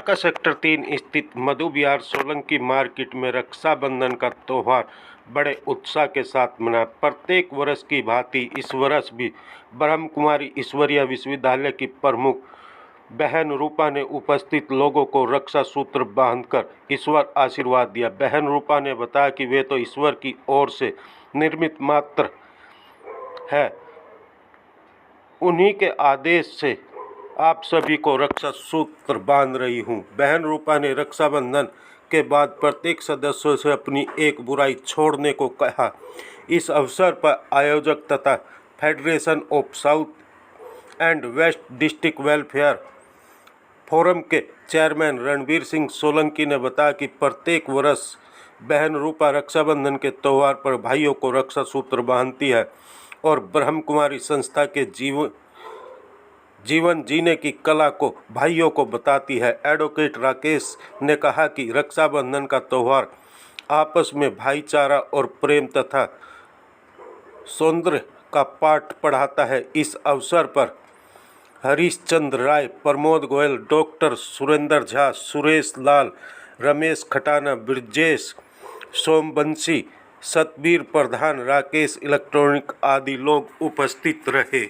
Dhaka sector 3 स्थित मधु विहार Solanki market में रक्षाबंधन का त्यौहार बड़े उत्साह के साथ मना। प्रत्येक वर्ष की भांति इस वर्ष भी ब्रह्म कुमारी ईश्वरीय विश्वविद्यालय की प्रमुख बहन रूपा ने उपस्थित लोगों को रक्षा सूत्र बांधकर ईश्वर आशीर्वाद दिया। बहन रूपा ने बताया कि वे तो ईश्वर की ओर से निर्मित मात्र है, उन्हीं के आदेश से आप सभी को रक्षा सूत्र बांध रही हूँ। बहन रूपा ने रक्षाबंधन के बाद प्रत्येक सदस्यों से अपनी एक बुराई छोड़ने को कहा। इस अवसर पर आयोजक तथा federation of south and waste district welfare forum के चेयरमैन रणवीर सिंह सोलंकी ने बताया कि प्रत्येक वर्ष बहन रूपा रक्षाबंधन के त्यौहार पर भाइयों को रक्षा सूत्र बांधती है और ब्रह्म कुमारी संस्था के जीवन जीने की कला को भाइयों को बताती है। एडवोकेट राकेश ने कहा कि रक्षाबंधन का त्यौहार आपस में भाईचारा और प्रेम तथा सौंदर्य का पाठ पढ़ाता है। इस अवसर पर हरीश चंद्र राय, प्रमोद गोयल, डॉक्टर सुरेंद्र झा, सुरेश लाल, रमेश खटाना, ब्रजेश सोमवंशी, सतबीर प्रधान, राकेश इलेक्ट्रॉनिक आदि लोग उपस्थित रहे।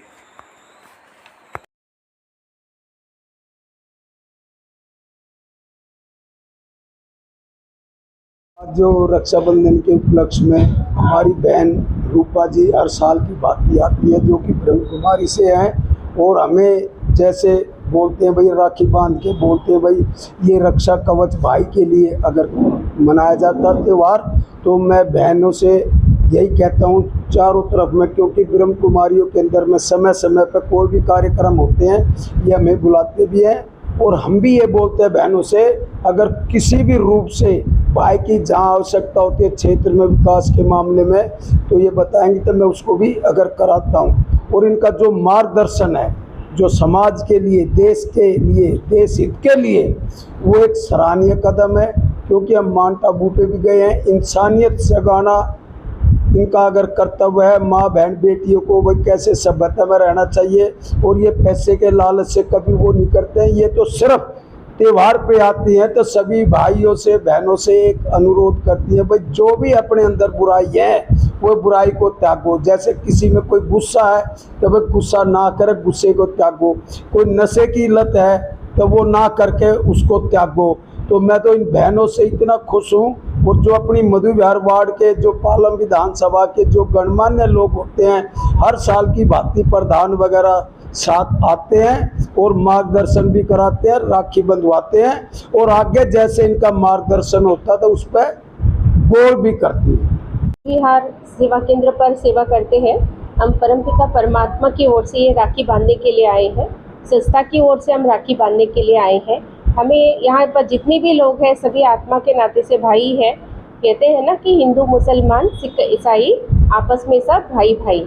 जो रक्षाबंधन के उपलक्ष्य में हमारी बहन रूपा जी हर साल की भांति आती है, जो कि ब्रह्म कुमारी से हैं और हमें जैसे बोलते हैं भाई, राखी बांध के बोलते हैं भाई ये रक्षा कवच भाई के लिए अगर मनाया जाता त्यौहार, तो मैं बहनों से यही कहता हूँ चारों तरफ में, क्योंकि ब्रह्म कुमारियों के अंदर में समय समय पर कोई भी कार्यक्रम होते हैं ये हमें बुलाते भी हैं और हम भी ये बोलते हैं बहनों से, अगर किसी भी रूप से भाई की जहाँ आवश्यकता होती है क्षेत्र में विकास के मामले में, तो ये बताएंगे तो मैं उसको भी अगर कराता हूँ। और इनका जो मार्गदर्शन है जो समाज के लिए, देश के लिए, देश हित के लिए, वो एक सराहनीय कदम है। क्योंकि हम माउंट आबू पे भी गए हैं, इंसानियत जगाना इनका अगर कर्तव्य है। माँ बहन बेटियों को वही कैसे सभ्यता में रहना चाहिए और ये पैसे के लालच से कभी वो नहीं करते हैं। ये तो सिर्फ त्यौहार पे आती हैं, तो सभी भाइयों से बहनों से एक अनुरोध करती है भाई जो भी अपने अंदर बुराई है वो बुराई को त्यागो। जैसे किसी में कोई गुस्सा है तो भाई गुस्सा ना करे, गुस्से को त्यागो। कोई नशे की लत है तो वो ना करके उसको त्यागो। तो मैं तो इन बहनों से इतना खुश हूँ। और जो अपनी मधु विहार वार्ड के जो पालम विधानसभा के जो गणमान्य लोग होते हैं, हर साल की भांति प्रधान वगैरह साथ आते हैं और मार्गदर्शन भी कराते हैं, राखी बंधवाते हैं और आगे जैसे इनका मार्गदर्शन होता है तो उस पर गौर भी करती है। विहार सेवा केंद्र पर सेवा करते हैं। हम परमपिता परमात्मा की ओर से ये राखी बांधने के लिए आए हैं, संस्था की ओर से हम राखी बांधने के लिए आए हैं। हमें यहाँ पर जितने भी लोग हैं सभी आत्मा के नाते से भाई हैं। कहते हैं ना कि हिंदू मुसलमान सिख ईसाई आपस में सब भाई भाई,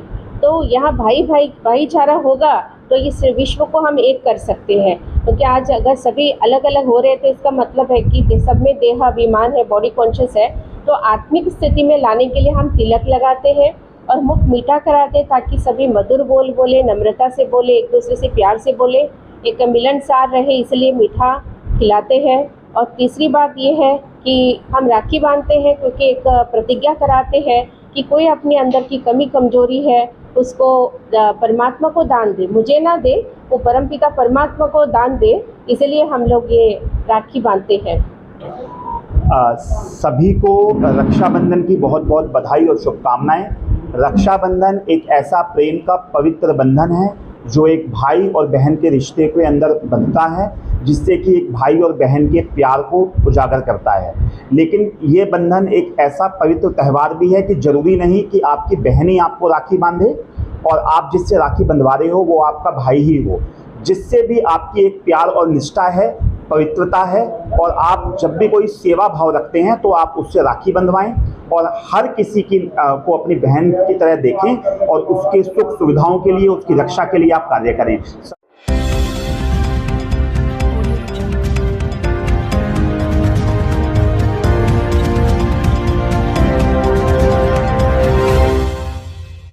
तो यहाँ भाईचारा होगा तो इस विश्व को हम एक कर सकते हैं। क्योंकि आज अगर सभी अलग अलग हो रहे तो इसका मतलब है कि सब में देह अभिमान है, बॉडी कॉन्शियस है। तो आत्मिक स्थिति में लाने के लिए हम तिलक लगाते हैं और मुख मीठा कराते हैं ताकि सभी मधुर बोल बोले, नम्रता से बोले, एक दूसरे से प्यार से बोले, एक मिलनसार रहे, इसलिए मीठा खिलाते हैं। और तीसरी बात ये है कि हम राखी बांधते हैं क्योंकि एक प्रतिज्ञा कराते हैं कि कोई अपने अंदर की कमी कमजोरी है उसको परमात्मा को दान दे, मुझे ना दे, वो परमपिता परमात्मा को दान दे। इसलिए हम लोग ये राखी बांधते हैं। सभी को रक्षाबंधन की बहुत बहुत बधाई और शुभकामनाएं। रक्षाबंधन एक ऐसा प्रेम का पवित्र बंधन है जो एक भाई और बहन के रिश्ते के अंदर बनता है, जिससे कि एक भाई और बहन के प्यार को उजागर करता है। लेकिन ये बंधन एक ऐसा पवित्र त्यौहार भी है कि ज़रूरी नहीं कि आपकी बहन ही आपको राखी बांधे और आप जिससे राखी बंधवा रहे हो वो आपका भाई ही हो। जिससे भी आपकी एक प्यार और निष्ठा है, पवित्रता है, और आप जब भी कोई सेवा भाव रखते हैं तो आप उससे राखी बंधवाएं और हर किसी की को अपनी बहन की तरह देखें और उसके सुख सुविधाओं के लिए, उसकी रक्षा के लिए आप कार्य करें।